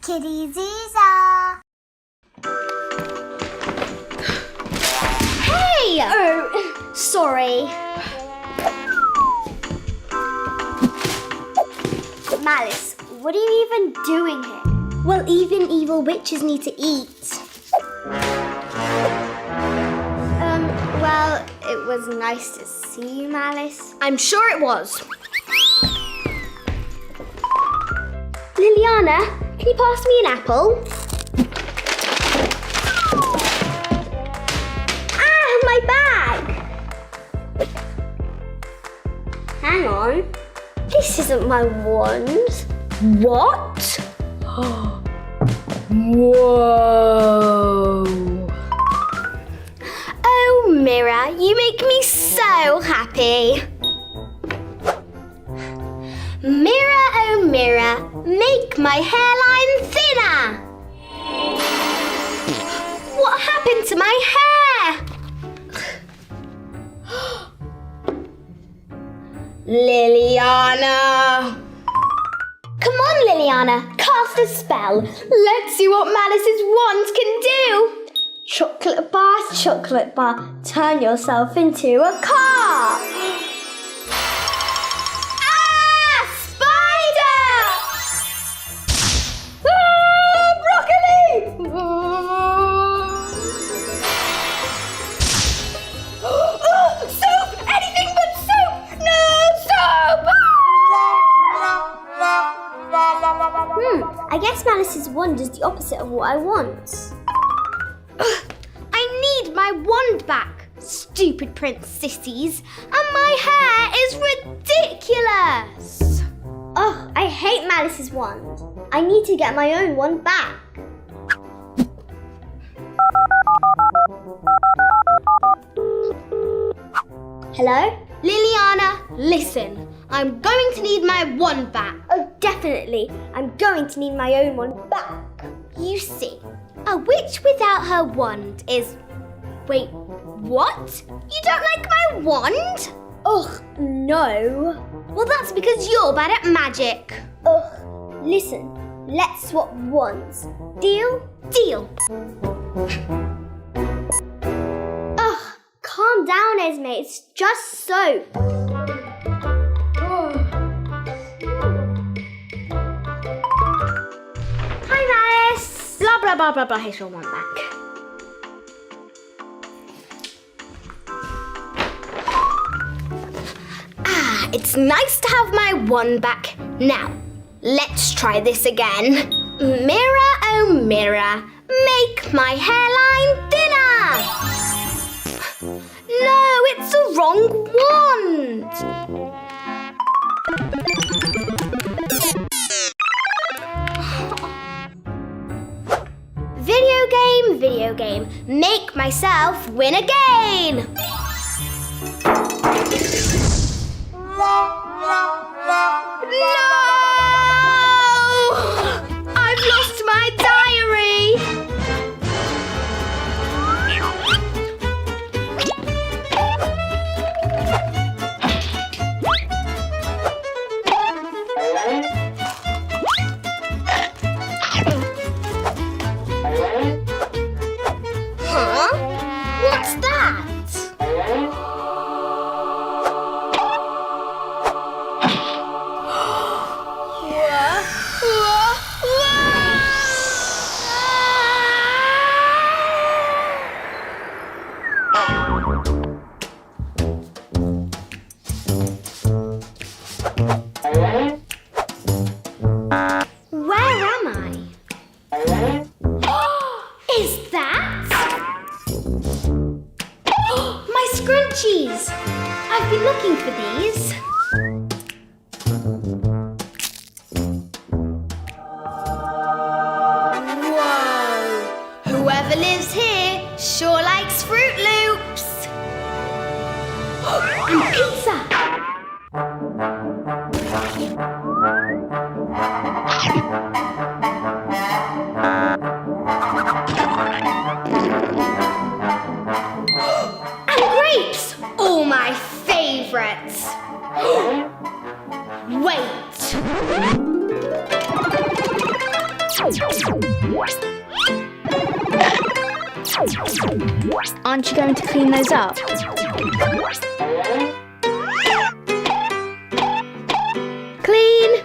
Kiddyzuzaa. Hey! Oh, sorry. Malice, what are you even doing here? Well, even evil witches need to eat. Well, it was nice to see you, Malice. I'm sure it was. Lilliana, can you pass me an apple? Ah, my bag! Hang on. This isn't my wand. What? Whoa! Oh, Mirror, you make me so happy. Mirror, oh mirror, make my hairline thinner. What happened to my hair? Lilliana! Come on, Lilliana, cast a spell. Let's see what Malice's wand can do. Chocolate bar, turn yourself into a car. Ah, spider! Ah, broccoli! Oh, soup! Anything but soup! No, soup! I guess Malice's wand is the opposite of what I want. I need my wand back, stupid princesses, and my hair is ridiculous. Oh, I hate Malice's wand. I need to get my own wand back. Hello? Lilliana, listen. I'm going to need my wand back. Oh, definitely. I'm going to need my own wand back. You see, a witch without her wand is... Wait, what? You don't like my wand? Ugh, no. Well, that's because you're bad at magic. Ugh, listen, let's swap wands. Deal? Deal. Ugh, calm down, Esme. It's just soap. Hi, Malice. Blah, blah, blah, blah, blah. Here's your wand back. Ah, it's nice to have my wand back. Now, let's try this again. Mirror, oh mirror, make my hairline thinner. No, it's the wrong wand. Video game, make myself win again. No! I've lost my diary. Huh? What's that? Scrunchies! I've been looking for these. Whoa! Whoever lives here sure likes Fruit Loops. And pizza! All my favourites. Wait. Aren't you going to clean those up? Clean!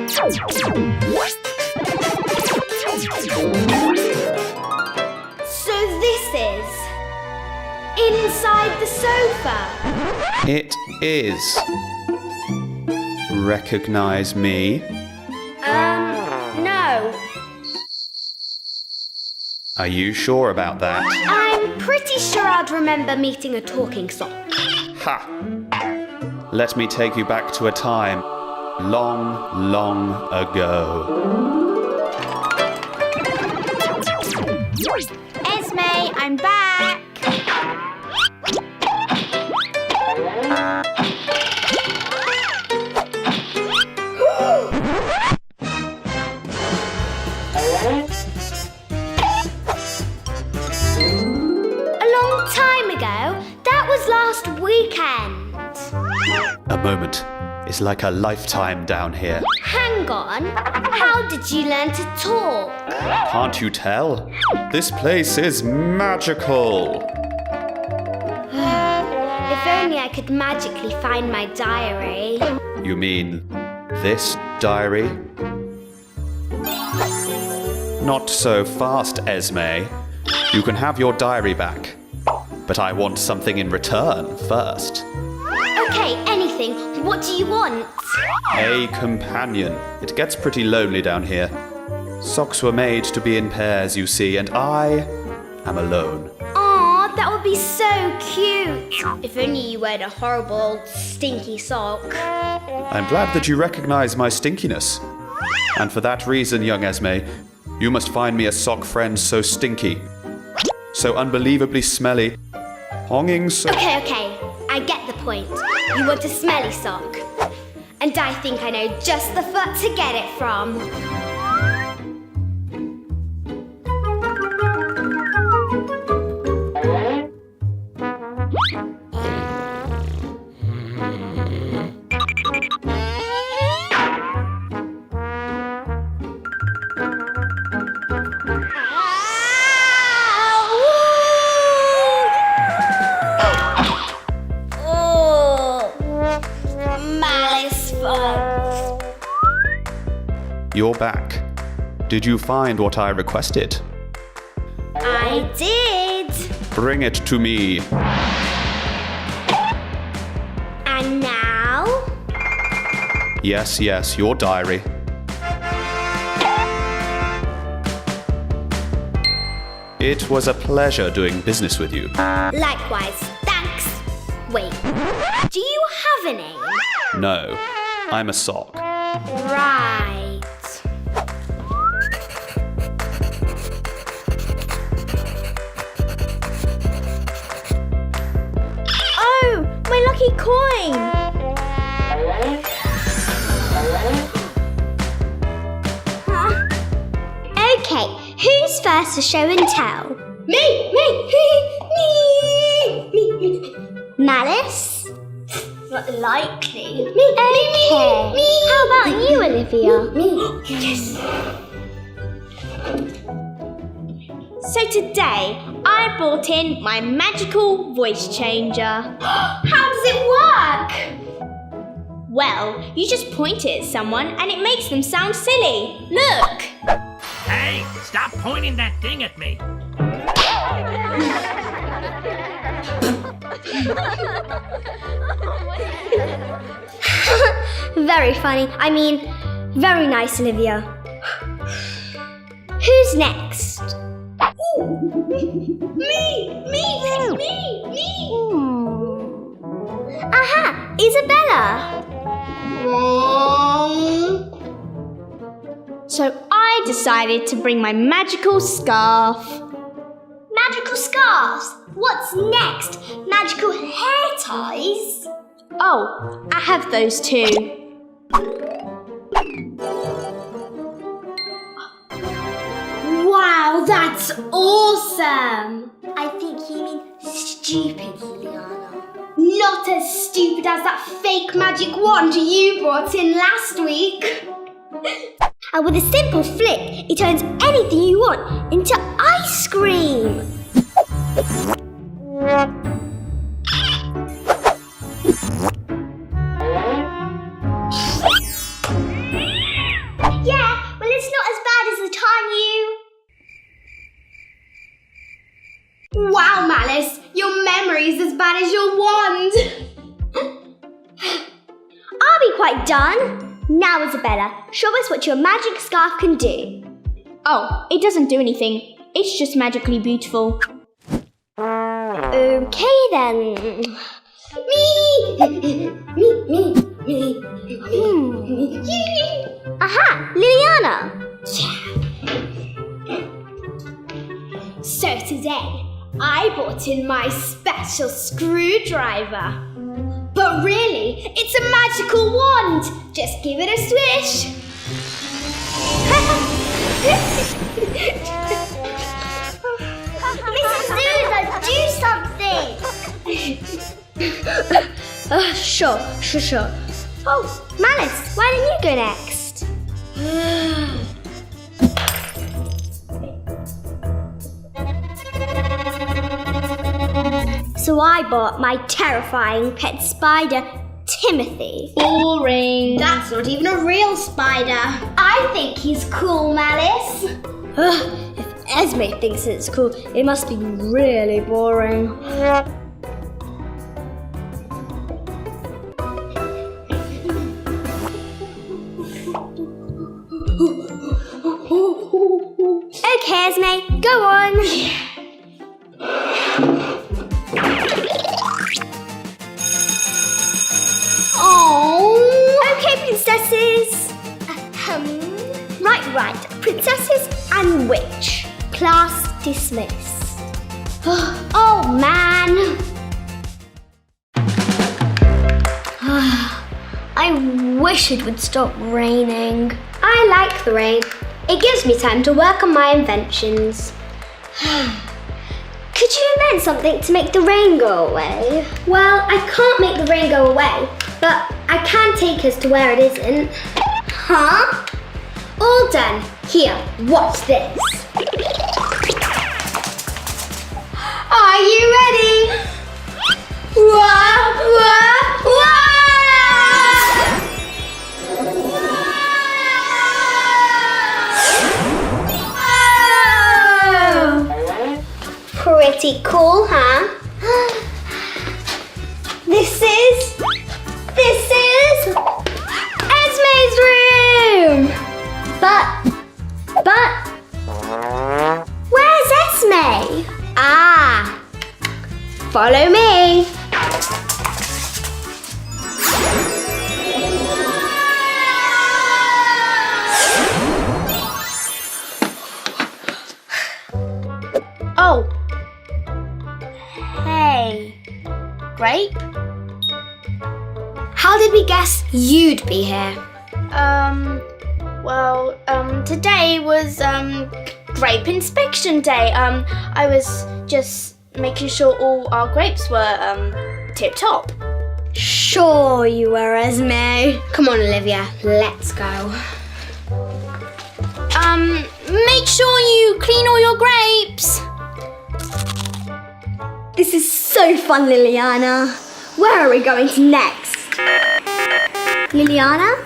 So this is inside the sofa? It is. Recognize me? No. Are you sure about that? I'm pretty sure I'd remember meeting a talking sock. Ha! Let me take you back to a time long, long ago. Esme, I'm back! Last weekend. A moment is like a lifetime down here. Hang on. How did you learn to talk? Can't you tell? This place is magical. If only I could magically find my diary. You mean this diary? Not so fast, Esme. You can have your diary back. But I want something in return first. Okay, anything. What do you want? A companion. It gets pretty lonely down here. Socks were made to be in pairs, you see, and I am alone. Aw, that would be so cute. If only you weren't a horrible old stinky sock. I'm glad that you recognize my stinkiness. And for that reason, young Esme, you must find me a sock friend so stinky, so unbelievably smelly, honging so... Okay, I get the point. You want a smelly sock. And I think I know just the foot to get it from. You're back. Did you find what I requested? I did. Bring it to me. And now? Yes, your diary. It was a pleasure doing business with you. Likewise. Thanks. Wait. Do you have a name? No, I'm a sock. Right. Oh, my lucky coin! Okay, who's first to show and tell? Me! Malice? Not likely. Me. How about you, Olivia? Me. Yes. So today, I brought in my magical voice changer. How does it work? Well, you just point it at someone and it makes them sound silly. Look! Hey, stop pointing that thing at me. Very funny. I mean, very nice, Olivia. Who's next? Me! Aha! Isabella! So I decided to bring my magical scarf. Magical scarves? What's next? Magical hair ties? Oh, I have those too. Wow, that's awesome! I think you mean stupid, Lilliana. Not as stupid as that fake magic wand you brought in last week. And with a simple flick, it turns anything you want into ice cream. Yeah, well, it's not as bad as the time you... Wow, Malice, your memory's as bad as your wand. Are we quite done? Now, Isabella, show us what your magic scarf can do. Oh, it doesn't do anything. It's just magically beautiful. Okay then. Me. Aha, Lilliana. So today, I brought in my special screwdriver. But really, it's a magical wand. Just give it a swish. Mrs. Zuzaa, do something. Sure. Oh, Malice, why don't you go next? So I bought my terrifying pet spider, Timothy. Boring. That's not even a real spider. I think he's cool, Malice. If Esme thinks it's cool, it must be really boring. Okay, Esme, go on. Oh, okay, princesses. Right. Princesses and witch. Class dismissed. Oh, man. I wish it would stop raining. I like the rain. It gives me time to work on my inventions. Could you invent something to make the rain go away? Well, I can't make the rain go away, but I can take us to where it isn't. Huh? All done. Here, watch this. Are you ready? Pretty cool, huh? This is Esme's room. But where's Esme? Ah, follow me. Oh. Hey. Grape? How did we guess you'd be here? Today was, grape inspection day. I was just making sure all our grapes were, tip-top. Sure you were, Esme. Come on, Olivia, let's go. Make sure you clean all your grapes. This is so fun, Lilliana. Where are we going to next? Lilliana?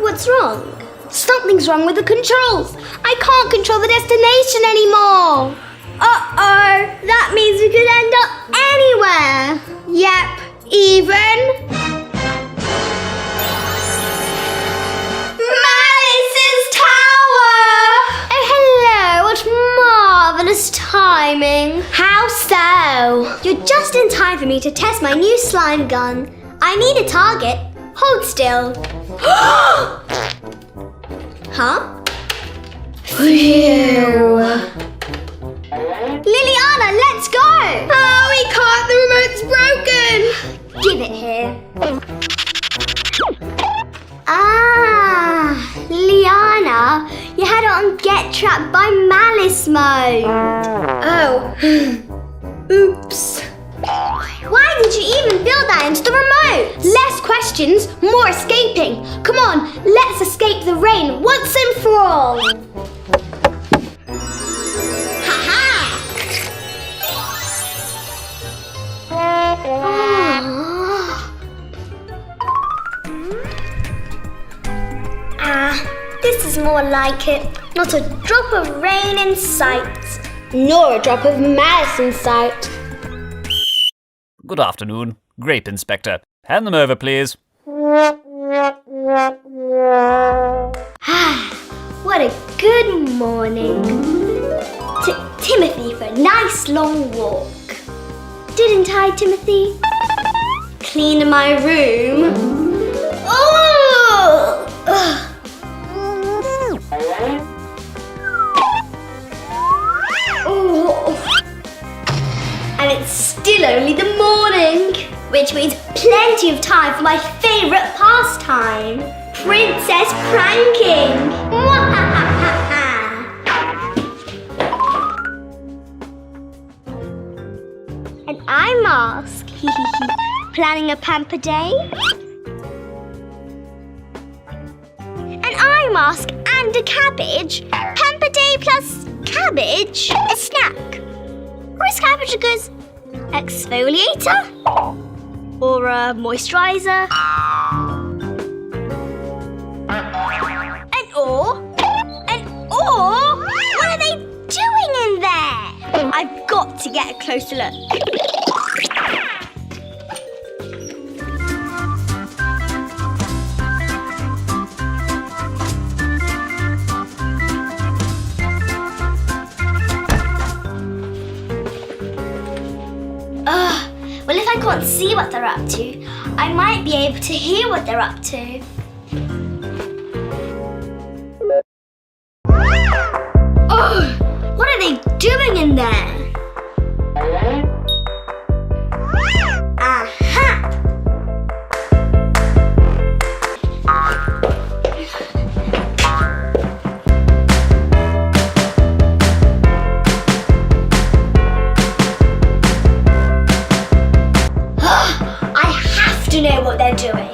What's wrong? Something's wrong with the controls. I can't control the destination anymore. Uh-oh, that means we could end up anywhere. Yep, even Malice's tower. Oh, hello, what marvellous timing. How so? You're just in time for me to test my new slime gun. I need a target. Hold still. Huh? Phew. Lilliana, let's go! Oh, we can't. The remote's broken. Give it here. Ah, Lilliana, you had it on Get Trapped by Malice mode. Oh. Oops. Why did you even build that into the remote? Less questions, more escaping. Come on, let's escape the rain once and for all. This is more like it. Not a drop of rain in sight, nor a drop of Malice in sight. Good afternoon. Grape Inspector. Hand them over, please. What a good morning. Timothy for a nice long walk. Didn't I, Timothy? Clean my room. Oh! And it's still only the morning, which means plenty of time for my favourite pastime, princess pranking. An eye mask. Planning a pamper day? An eye mask and a cabbage? Pamper day plus cabbage? A snack? Or is cabbage a good exfoliator? Or a moisturiser? An oar? What are they doing in there? I've got to get a closer look. Well, if I can't see what they're up to, I might be able to hear what they're up to. Oh, what are they doing in there? Aha! To know what they're doing.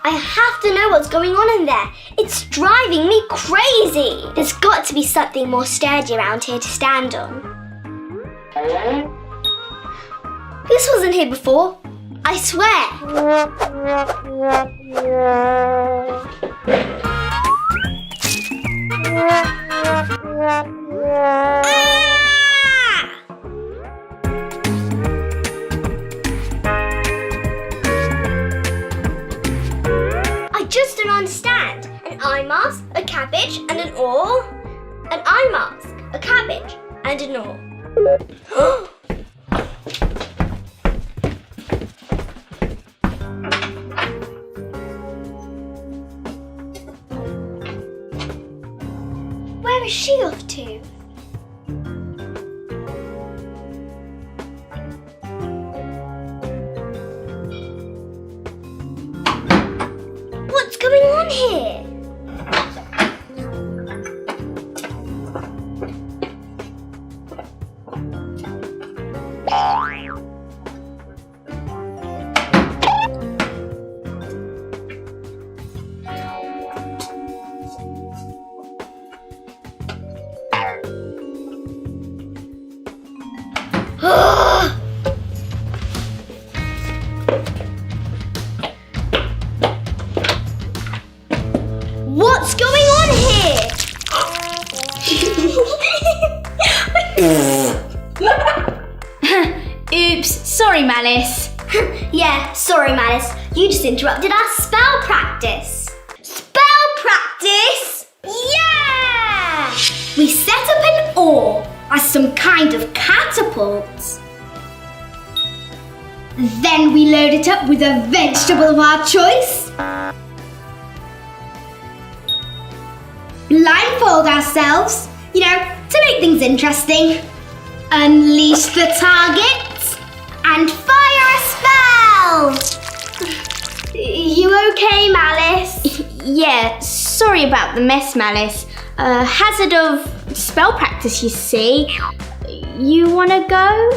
I have to know what's going on in there. It's driving me crazy. There's got to be something more sturdy around here to stand on. This wasn't here before. I swear. I just don't understand. An eye mask, a cabbage, and an oar. An eye mask, a cabbage, and an oar. Where is she off to? What's going on here? What's going on here? Oops, sorry, Malice. Yeah, sorry, Malice. You just interrupted our spell practice. Spell practice? Yeah! We set up an oar as some kind of catapult. Then we load it up with a vegetable of our choice. Blindfold ourselves, to make things interesting. Unleash the target and fire a spell! You okay, Malice? Yeah, sorry about the mess, Malice. Hazard of spell practice, you see. You wanna go?